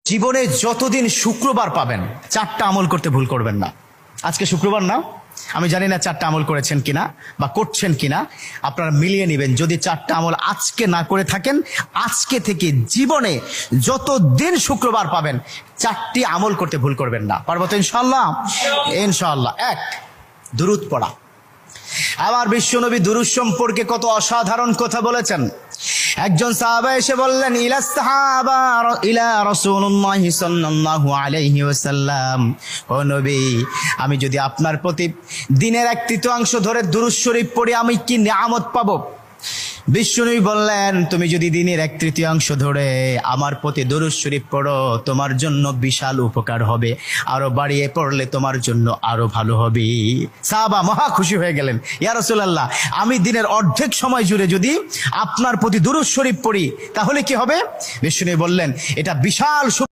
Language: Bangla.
জীবনে যতদিন শুক্রবার পাবেন 4টা আমল করতে ভুল করবেন না। আজকে শুক্রবার না, আমি জানি না 4টা আমল করেছেন কিনা বা করছেন কিনা, আপনারা মিলিয়ে নেবেন। যদি 4টা আমল আজকে না করে থাকেন, আজকে থেকে জীবনে যতদিন শুক্রবার পাবেন 4টি আমল করতে ভুল করবেন না। পারবো তো ইনশাআল্লাহ? ইনশাআল্লাহ। 1, দুরূদ পড়া। আবার বিশ্বনবী দুরূদ সম্পর্কে কত অসাধারণ কথা বলেছেন। একজন সাহাবা এসে বললেন, ইলা রাসূলুল্লাহ সাল্লাল্লাহু আলাইহি ওয়াসাল্লাম, ও নবী, আমি যদি আপনার প্রতি দিনের 1/3 ধরে দুরূদ শরীফ পড়ি আমি কি নিয়ামত পাবো? বিশ্বনবী বললেন, তুমি যদি দিনের 1/3 ধরে আমার প্রতি দুরূদ শরীফ পড়ো তোমার জন্য বিশাল উপকার হবে, আরো বাড়িয়ে পড়লে তোমার জন্য আরো ভালো হবে। সাহাবা মহা খুশি হয়ে গেলেন, ইয়া রাসূলুল্লাহ, আমি দিনের অর্ধেক সময় জুড়ে যদি আপনার প্রতি দুরূদ শরীফ পড়ি তাহলে কি হবে? বিশ্বনবী বললেন, এটা বিশাল